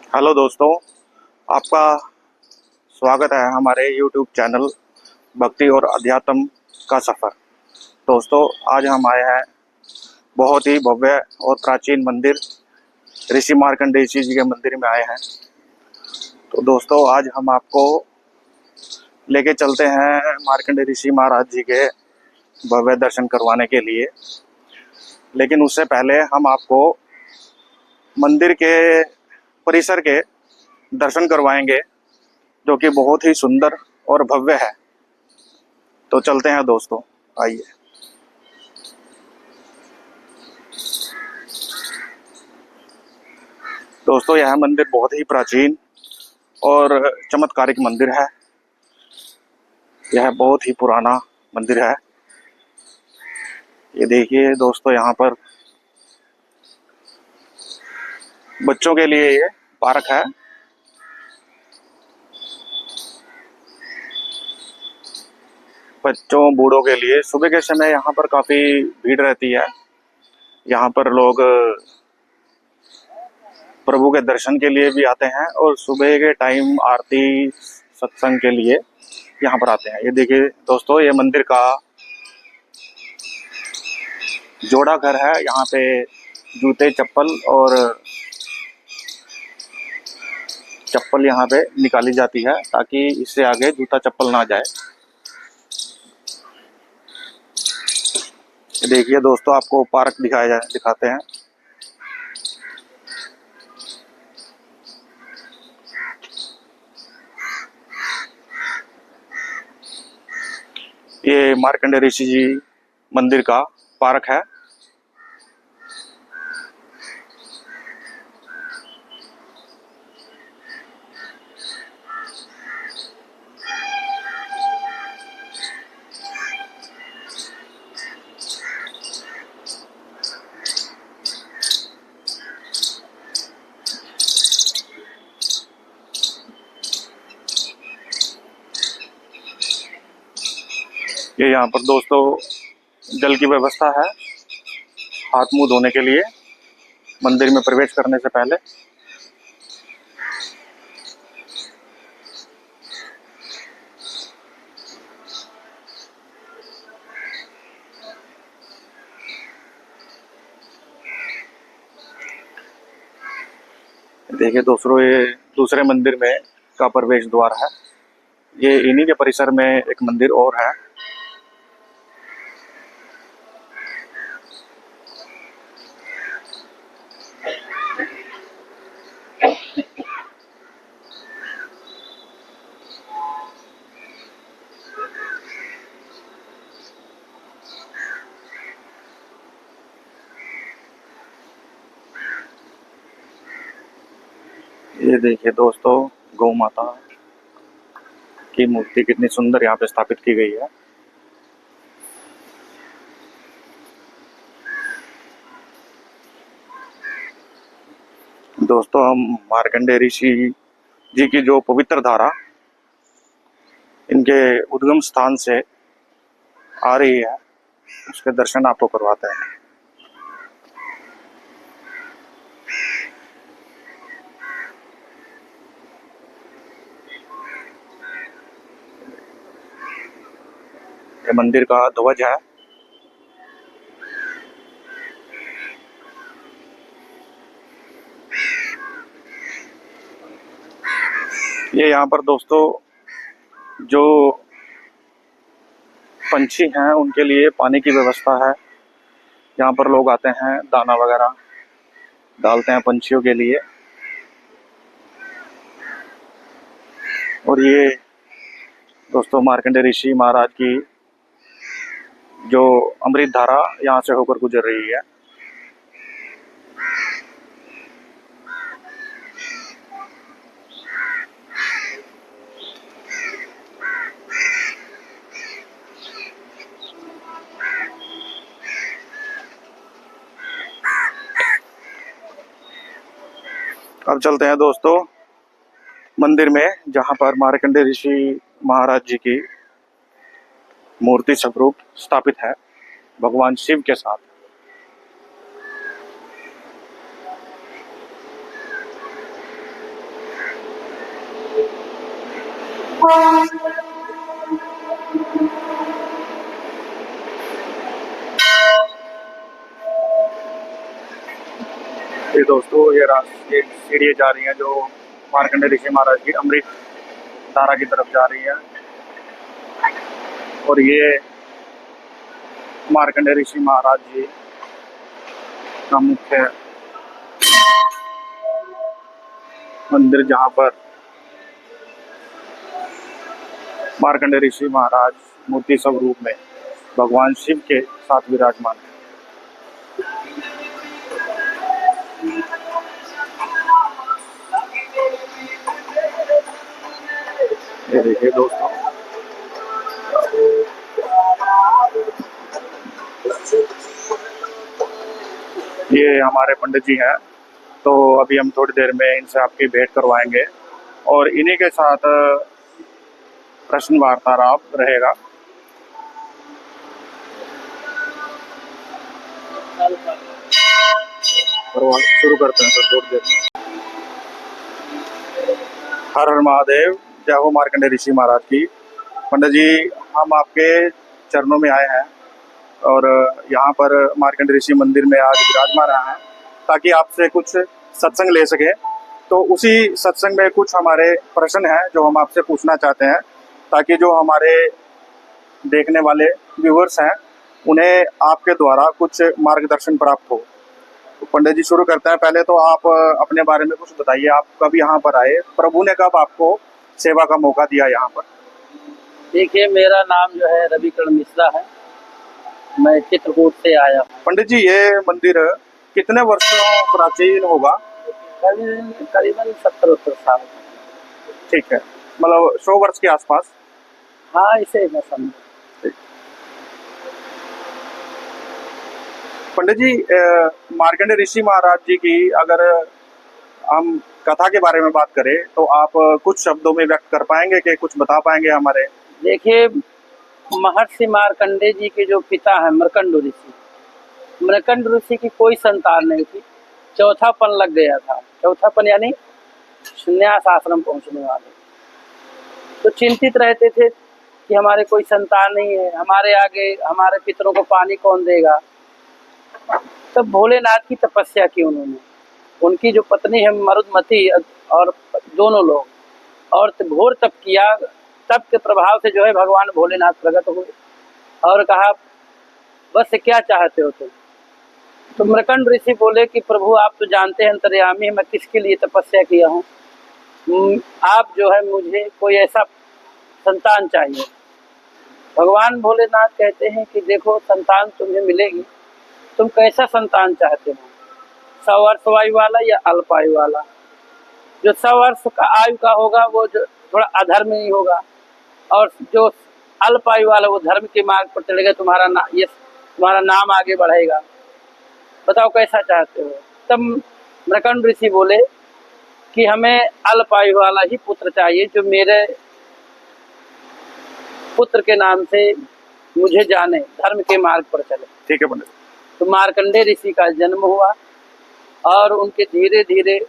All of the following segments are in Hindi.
हेलो दोस्तों, आपका स्वागत है हमारे YouTube चैनल भक्ति और अध्यात्म का सफ़र। दोस्तों, आज हम आए हैं बहुत ही भव्य और प्राचीन मंदिर ऋषि मार्कंडेय जी के मंदिर में आए हैं। तो दोस्तों, आज हम आपको लेके चलते हैं मार्कंडेय ऋषि महाराज जी के भव्य दर्शन करवाने के लिए। लेकिन उससे पहले हम आपको मंदिर के परिसर के दर्शन करवाएंगे, जो कि बहुत ही सुंदर और भव्य है। तो चलते हैं दोस्तों, आइए। दोस्तों, यह मंदिर बहुत ही प्राचीन और चमत्कारिक मंदिर है। यह बहुत ही पुराना मंदिर है। ये देखिए दोस्तों, यहाँ पर बच्चों के लिए ये पार्क है। बच्चों बूढ़ों के लिए सुबह के समय यहाँ पर काफी भीड़ रहती है। यहाँ पर लोग प्रभु के दर्शन के लिए भी आते हैं और सुबह के टाइम आरती सत्संग के लिए यहाँ पर आते हैं। ये देखिए दोस्तों, ये मंदिर का जोड़ा घर है। यहाँ पे जूते चप्पल यहाँ पे निकाली जाती है, ताकि इससे आगे जूता चप्पल ना जाए। देखिए दोस्तों, आपको पार्क दिखाते हैं। ये मार्कंडेय ऋषि जी मंदिर का पार्क है। ये यहाँ पर दोस्तों जल की व्यवस्था है, हाथ मुंह धोने के लिए मंदिर में प्रवेश करने से पहले। देखिए दोस्तों, ये दूसरे मंदिर में का प्रवेश द्वार है। ये इन्हीं के परिसर में एक मंदिर और है। ये देखिए दोस्तों, गौ माता की मूर्ति कितनी सुंदर यहाँ पे स्थापित की गई है। दोस्तों, हम मार्कंडेय ऋषि जी की जो पवित्र धारा इनके उद्गम स्थान से आ रही है, उसके दर्शन आपको करवाते हैं। ये मंदिर का ध्वज है। ये यहाँ पर दोस्तों जो पंछी हैं उनके लिए पानी की व्यवस्था है। यहाँ पर लोग आते हैं, दाना वगैरह डालते हैं पंछियों के लिए। और ये दोस्तों मार्कंडेय ऋषि महाराज की जो अमृत धारा यहाँ से होकर गुजर रही है। अब चलते हैं दोस्तों मंदिर में, जहाँ पर मार्कंडेय ऋषि महाराज जी की मूर्ति स्वरूप स्थापित है भगवान शिव के साथ। ये दोस्तों ये सीढ़ियाँ जा रही हैं जो मार्कंडेय ऋषि महाराज की अमृत धारा की तरफ जा रही है। और ये मार्कंडेय ऋषि महाराज जी का मुख्य मंदिर, जहाँ पर मार्कंडेय ऋषि महाराज मूर्ति स्वरूप में भगवान शिव के साथ विराजमान है। ये देखिए दोस्तों, ये हमारे पंडित जी हैं, तो अभी हम थोड़ी देर में इनसे आपकी भेंट करवाएंगे और इन्हीं के साथ प्रश्न वार्तालाप रहेगा। शुरू करते हैं सर थोड़ी देर में। हर हर महादेव, जय हो मार्कंडेय ऋषि महाराज की। पंडित जी, हम आपके चरणों में आए हैं और यहाँ पर मार्कंडेय ऋषि मंदिर में आज विराजमान रहा है ताकि आपसे कुछ सत्संग ले सके। तो उसी सत्संग में कुछ हमारे प्रश्न हैं जो हम आपसे पूछना चाहते हैं, ताकि जो हमारे देखने वाले व्यूअर्स हैं उन्हें आपके द्वारा कुछ मार्गदर्शन प्राप्त हो। तो पंडित जी शुरू करते हैं। पहले तो आप अपने बारे में कुछ बताइए, आप कब यहाँ पर आए, प्रभु ने कब आपको सेवा का मौका दिया यहाँ पर? देखिए, मेरा नाम जो है रविकरण मिश्रा है, मैं चित्रकूट से आया हूँ। पंडित जी, ये मंदिर कितने वर्षों प्राचीन होगा? करीबन 70-80 साल। ठीक है, मतलब 100 वर्ष के आसपास। हाँ, इसे मैं समझ। पंडित जी, मार्कंडेय ऋषि महाराज जी की अगर हम कथा के बारे में बात करें तो आप कुछ शब्दों में व्यक्त कर पाएंगे कि कुछ बता पाएंगे हमारे? देखिए, महर्षि मार्कंडेय जी के जो पिता हैं मृकंड ऋषि की कोई संतान नहीं थी। चौथापन लग गया था। चौथापन यानी संन्यास आश्रम पहुंचने वाले। तो चिंतित रहते थे कि हमारे कोई संतान नहीं है, हमारे आगे हमारे पितरों को पानी कौन देगा। तब भोलेनाथ की तपस्या की उन्होंने। उनकी जो पत्नी है मरुदमती और दोनों लोग, और घोर तप किया। तप के प्रभाव से जो है भगवान भोलेनाथ प्रकट हुए और कहा, बस क्या चाहते हो तुम? तो मृकंड ऋषि बोले कि प्रभु, आप तो जानते हैं अंतर्यामी मैं किसके लिए तपस्या किया हूँ। आप जो है मुझे कोई ऐसा संतान चाहिए। भगवान भोलेनाथ कहते हैं कि देखो, संतान तुम्हें मिलेगी, तुम कैसा संतान चाहते हो? 100 वर्ष आयु वाला या अल्प आयु वाला? जो 100 वर्ष का आयु का होगा वो जो थोड़ा अधर्म ही होगा, और जो अल्प आयु वाला वो धर्म के मार्ग पर चलेगा, तुम्हारा नाम आगे बढ़ेगा। बताओ कैसा चाहते हो? तब मृकंड ऋषि बोले कि हमें अल्प आयु वाला ही पुत्र चाहिए, जो मेरे पुत्र के नाम से मुझे जाने, धर्म के मार्ग पर चले। ठीक है पंडित। तो मार्कंडेय ऋषि का जन्म हुआ और उनके धीरे धीरे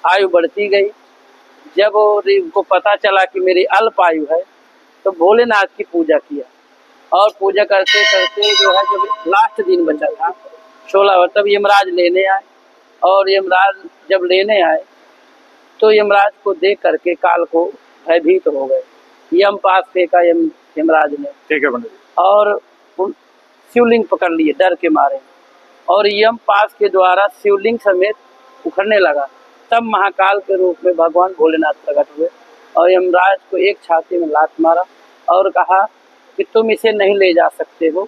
आयु बढ़ती गई। जब उनको पता चला कि मेरी अल्प आयु है, तो भोलेनाथ की पूजा किया, और पूजा करते करते जो है जब लास्ट दिन बचा था 16, तब यमराज लेने आए। और यमराज जब लेने आए तो यमराज को देख करके काल को भयभीत हो गए। यम पास फेंका यमराज ने। ठीक है पंडित। और शिवलिंग पकड़ लिए डर के मारे, और यम पास के द्वारा शिवलिंग समेत उखड़ने लगा। तब महाकाल के रूप में भगवान भोलेनाथ प्रकट हुए और यमराज को एक छाती में लात मारा और कहा कि तुम इसे नहीं ले जा सकते हो।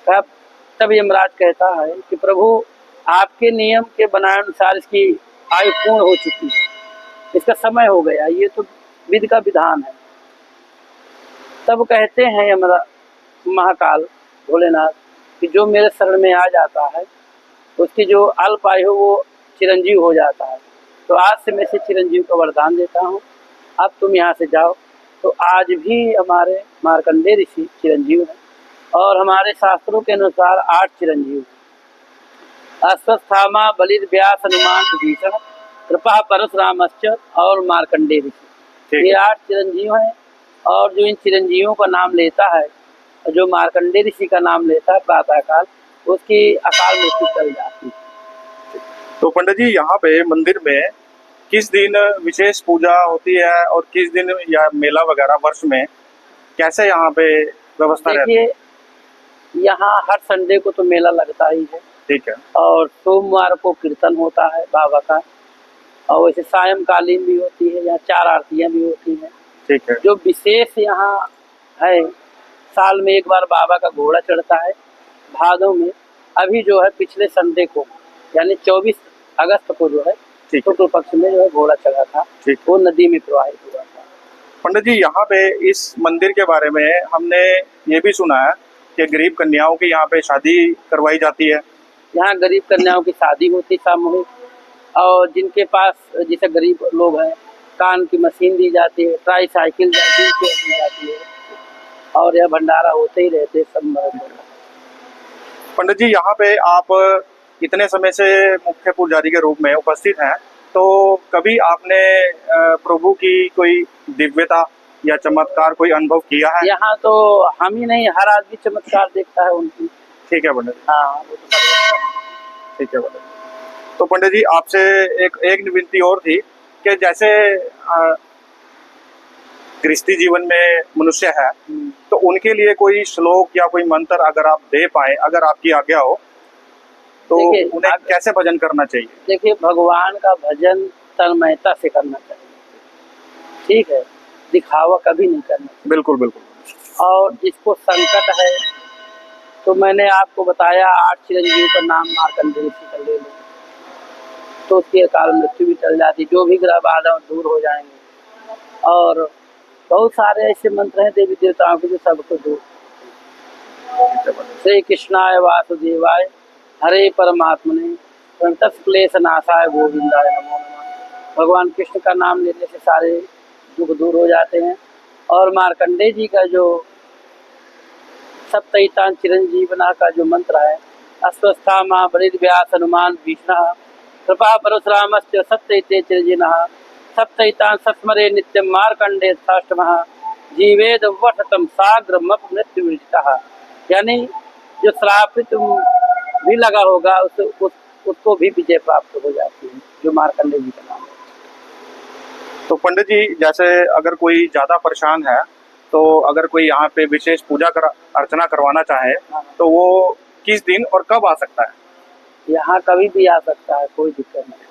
तब यमराज कहता है कि प्रभु, आपके नियम के बनाए अनुसार इसकी आयु पूर्ण हो चुकी है, इसका समय हो गया, ये तो विधि का विधान है। तब कहते हैं महाकाल भोलेनाथ कि जो मेरे शरण में आ जाता है उसकी जो अल्प आयु वो चिरंजीव हो जाता है। तो आज से मैं इसे चिरंजीव का वरदान देता हूँ, अब तुम यहाँ से जाओ। तो आज भी हमारे मार्कंडेय ऋषि चिरंजीव हैं, और हमारे शास्त्रों के अनुसार 8 चिरंजीव हैं। अश्वत्थामा, बलिर, व्यास, हनुमान, विभीषण, कृपा, परशुरामश्च और मार्कंडेय ऋषि। ठीक ये है। 8 चिरंजीव हैं, और जो इन चिरंजीवों का नाम लेता है, जो मार्कंडेय ऋषि का नाम लेता है प्रातःकाल, उसकी अकाल मृत्यु टल जाती है। तो पंडित जी यहाँ पे मंदिर में किस दिन विशेष पूजा होती है और किस दिन या मेला वगैरह वर्ष में कैसे यहाँ पे व्यवस्था रहती है? देखिए, यहाँ हर संडे को तो मेला लगता ही है, ठीक है। और सोमवार को कीर्तन होता है बाबा का, और वैसे सायंकालीन भी होती है, यहाँ 4 आरतियाँ भी होती हैं। ठीक है। जो विशेष यहाँ है, साल में एक बार बाबा का घोड़ा चढ़ता है भादों में। अभी जो है पिछले संडे को, यानी 24 अगस्त को जो है ठीक है। शुक्ल पक्ष में जो है घोड़ा चढ़ा था, ठीक। वो नदी में प्रवाहित हुआ था। पंडित जी यहाँ पे इस मंदिर के बारे में हमने ये भी सुना है कि गरीब कन्याओं की यहाँ पे शादी करवाई जाती है। यहाँ गरीब कन्याओं की शादी होती सामूहिक, और जिनके पास जैसे गरीब लोग हैं, कान की मशीन दी जाती है, ट्राई साइकिल दी जाती है, और यह भंडारा होते ही रहते सब मर्द। पंडित जी यहाँ पे आप इतने समय से मुख्य पुजारी के रूप में उपस्थित हैं, तो कभी आपने प्रभु की कोई दिव्यता या चमत्कार कोई अनुभव किया है? यहाँ तो हम ही नहीं, हर आदमी चमत्कार देखता है उनकी। ठीक है पंडित जी। हाँ, वो तो ठीक है पंडित जी। तो पंडित जी आपसे एक विनती और थी कि जैसे गृहस्थी जीवन में मनुष्य है, तो उनके लिए कोई श्लोक या कोई मंत्र अगर आप दे पाए, अगर आपकी आज्ञा हो, तो उन्हें कैसे भजन करना चाहिए? देखिए, भगवान का भजन तन्मयता से करना चाहिए, ठीक है, दिखावा कभी नहीं करना चाहिए। बिल्कुल बिल्कुल। और जिसको संकट है, तो मैंने आपको बताया 8 चिरंजीव का नाम मार्कंडेय ऋषि का ले लो, तो उसकी अकाल मृत्यु भी टल जाती, जो भी ग्रह बाधा दूर हो जाएंगे। और बहुत सारे ऐसे मंत्र हैं देवी देवताओं के जो सबको दूर। श्री कृष्णाय वासुदेवाय हरे परमात्मने प्रणतः क्लेश नाशाय गोविंदाय नमो नमः। भगवान कृष्ण का नाम लेने से सारे दुख दूर हो जाते हैं। और मार्कंडेय जी का जो सप्तैतान चिरंजीवना का जो मंत्र है, अस्वस्थामा बलिर्व्यास हनुमान भीष्णः कृपा परशुरामश्च सप्तैते चिरंजीविनः सप्तैतान सस्मरे नित्यं मार्कंडेय साष्टमः जीवेद वर्षतम साग्रमप मृत्यु विरचितः। यानी जो श्रापित भी लगा होगा उसको भी विजय प्राप्त हो जाती है, जो मार्कंडेय जी का नाम है। तो पंडित जी जैसे अगर कोई ज्यादा परेशान है, तो अगर कोई यहाँ पे विशेष पूजा अर्चना करवाना चाहे, तो वो किस दिन और कब आ सकता है? यहाँ कभी भी आ सकता है, कोई दिक्कत नहीं।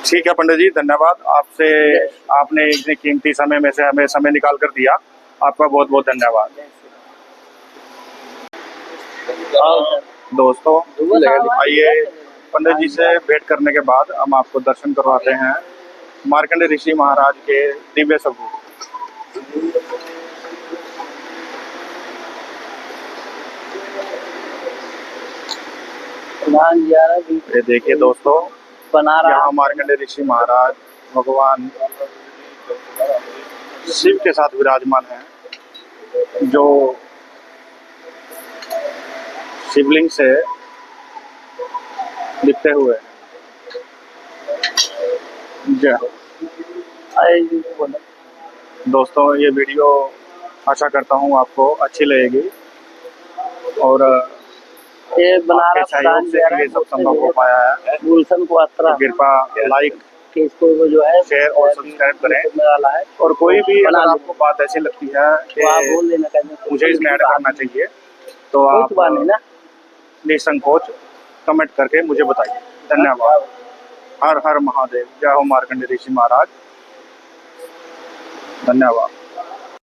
ठीक है पंडित जी, धन्यवाद। आपसे आपने इतने कीमती समय में से हमें समय निकाल कर दिया, आपका बहुत बहुत धन्यवाद। दोस्तों आइए पंडित जी से भेंट करने के बाद हम आपको दर्शन करवाते हैं मार्कंडेय ऋषि महाराज के दिव्य स्वरूप। ये देखिए दोस्तों, बना रहा यहाँ मार्कंडेय ऋषि महाराज भगवान शिव के साथ विराजमान हैं, जो शिवलिंग से लिपटे हुए हैं। जय हो। दोस्तों ये वीडियो आशा करता हूँ आपको अच्छी लगेगी, और ये आपके सहयोग से ये सब संभव हो पाया है। गुलशन को कृपया लाइक, कि इसको जो है शेयर और सब्सक्राइब करें। वाला है, और कोई भी अगर आपको बात ऐसी लगती है तो आप कि बोल देना, मुझे इसमें ऐड करना चाहिए, तो आप निसंकोच कमेंट करके मुझे बताइए। धन्यवाद। हर हर महादेव। जय हो मार्कंडेय ऋषि महाराज। धन्यवाद।